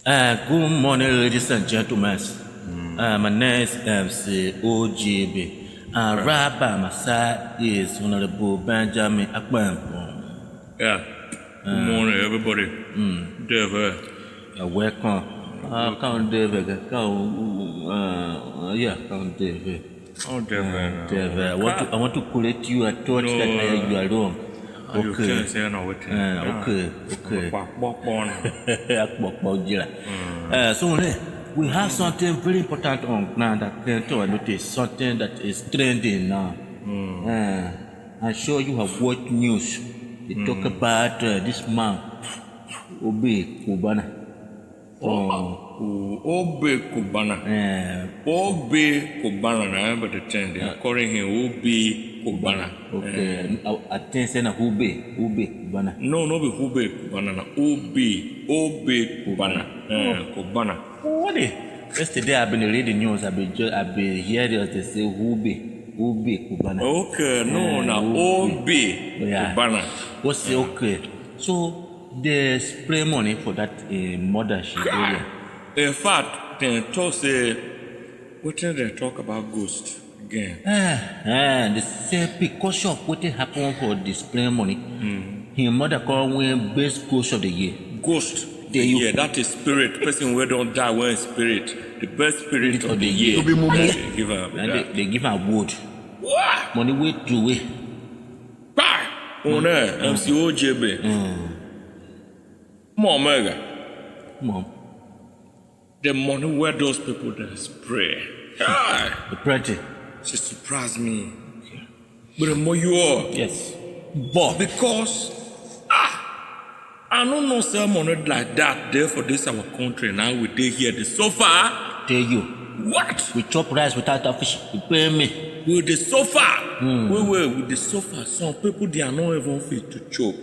Good morning, ladies and gentlemen. My name is MC OGB. Right by my side is Honorable Benjamin Akpenpuun. Yeah. Good morning, everybody. David. Welcome. Count David. Count David. Oh, David. David. I want to correct you. I thought that you are wrong. Okay. So we have something very important on ground that Clinton I noticed, something that is trending now. I'm sure you have watched news. They talk about this man, Obi Kubana. Obi Kubana. Obi Kubana, I remember the trend. They are calling him Obi Kubana. Okay. I think saying Obi Kubana. No, be Obi Kubana. Obi Kubana. Kubana. What is? Yesterday I've been reading news. I've been hearing they say Obi Kubana. Okay, Obi Kubana. What's the okay? So they spray money for that mothership area. In fact, they talk say, what did they talk about ghost again? They say because of what happened for display money. His mother called him best ghost of the year. Ghost. Yeah, that is spirit. Person who don't die when spirit. The best spirit of the year. They give her wood. What? Money way to way. Bye. On there, MCOJB. Mom, the money where those people that spray. The pretty. She surprised me. But the more you are. Yes. But because I don't know some money like that there for this our country. Now we dey here so far. Tell you. What? We chop rice without a fish. You pay me. With the sofa. With the sofa. Some people they are not even fit to chop.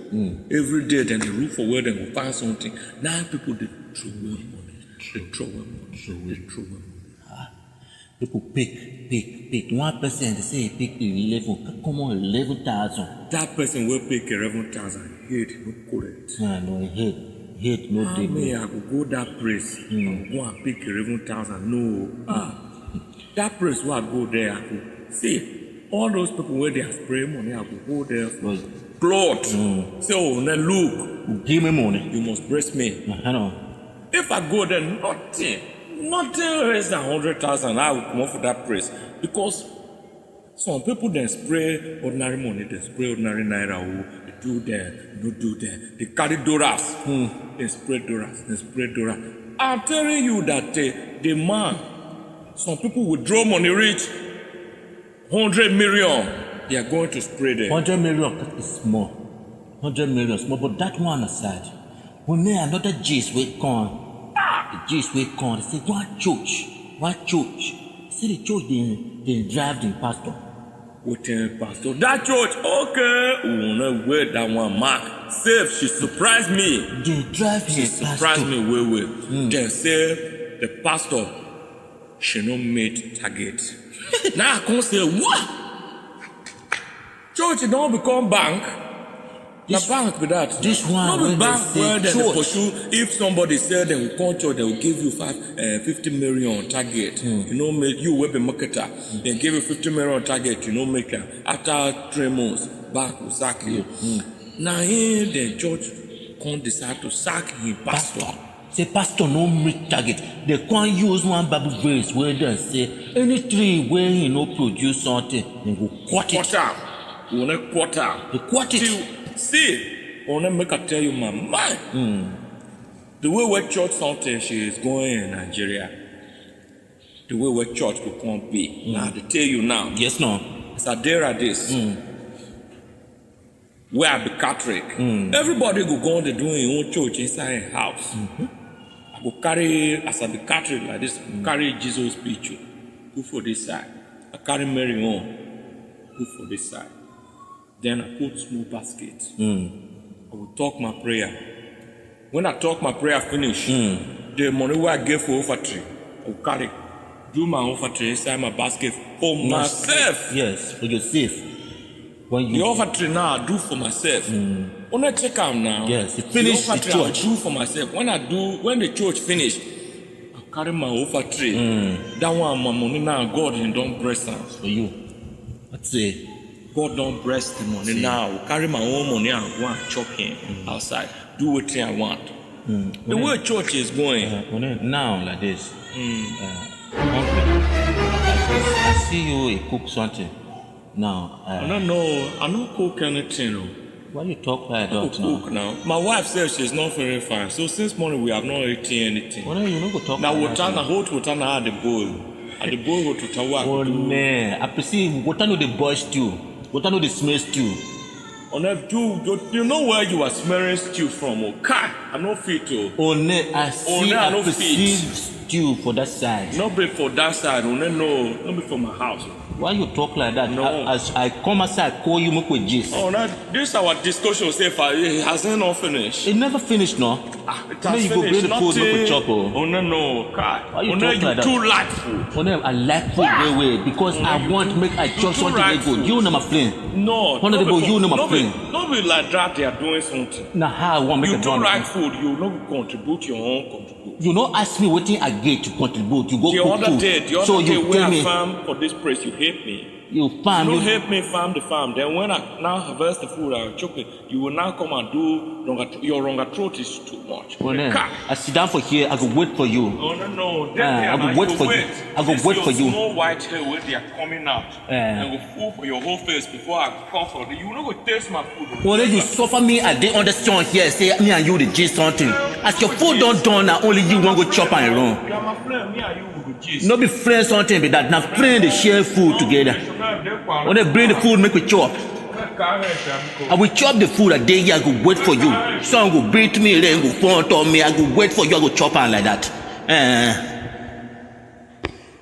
Every day then they look for where they will find something. Now people they throw away money. They throw away money. People pick. 1 person they say he pick 11. Come on, 11,000. That person will pick 11,000. Hate no correct. No, hate no day. Me, I could go that place. I will go and pick 11,000. No. That place where I go there, I could see all those people where they have spray money. I could go there for clothes. So now look. Give me money. You must bless me. I know. If I go there, nothing less than 100,000. I will come off for that place because some people then spray ordinary money. They spray ordinary naira. They do that. No do that. They carry dollars. They spray dollars. I'm telling you that the man. Some people withdraw money reach 100 million. They are going to spray there. 100 million is small. 100 million small. But that one aside, when there another G's will come, the G's will come. They say, one church. See the church, they drive the pastor. What pastor? That church, okay. Wait, that one mark. Safe, she surprised me. They drive She surprised me way. They say the pastor, she no made target. Now I can't say what? Church don't become bank. The bank with that. This one not the bank where they pursue. If somebody said they will come church, they will give you 50 million target. You know, make you web a marketer. They give you 50 million target. You know, make after 3 months, bank will sack you. Now here the church can't decide to sack him pastor. Say pastor no meet target. They can't use one Bible verse where they say any tree where he no produce something, they go cut it. Quarter. They cut it. See, I want to make her tell you my mind. The way where church something she is going in Nigeria. The way where church will come be. Now they tell you now. Yes, no. It's a day like this. Where I be Catholic. Everybody go go on they doing your own church inside a house. I go carry as I be Catholic like this. Carry Jesus picture. Go for this side. I carry Mary on. Go for this side. Then I put small basket. I will talk my prayer. When I talk my prayer finish, the money where I gave for offertory, I will carry. Do my offertory inside my basket for myself. Yes, for yourself. The offertory now I do for myself. When I check out now, Yes, it finished the offertory I church. do for myself. When the church finish, I carry my offertory. That one, my money now, God don't bless am. For you. Let's say. God don't bless the money now. Carry my own money and go and chop him outside. Do what I want. The way church is going. Now, like this. I see you cook something. Now. I don't know. I don't cook anything. Why you talk like that cook now? My wife says she's not very fine. So since morning we have not eaten anything. Well, you don't go talk now like that. Now hold water now at the bowl. At the bowl go to tawa. Oh man, I perceive water no the boil stew. Water no the smell stew. You know where you are smelling stew from? Oh, cat, I'm not fit to. Oh ne, I see. I perceive stew for that side. Not be for that side. Oh no, not be for my house. Why you talk like that? No. As I come outside, call you make with gist. Oh, now this our discussion. Say, it hasn't not finished. It never finished, no. It has you go bring the food, make with chop. Oh no, cat. Why you talk like that? Too like food. Oh no, I like food way because I want make I chop something very good. You know my friend. No. You know my friend. Not be like that. They are doing something. Now how I want make you a do like food. You not contribute your own contribution. You don't ask me what thing I get to contribute. You go the cook food. The other day, when I farm for this place, you hate me. You farm. You help me farm the farm. Then when I now harvest the food, I chop it. You will now come and do your longer throat is too much. Well, then, I sit down for here. I go wait for you. Oh no. I go wait for you. I go wait for you. Small white hair when they are coming out. I go full for your whole face before I come for you. You not go taste my food. Well, then you suffer me. I didn't understand here. Say me and you the gist something. As your food don't done, now only you want go chop and run. You are my friend. Me and you will go gist. No be friends something be that. Now friends they share food together. When they bring the food, make we chop. I will chop the food a day here. I go wait for you. Some go beat me, then go front on me. I go wait for you. I go chop and like that.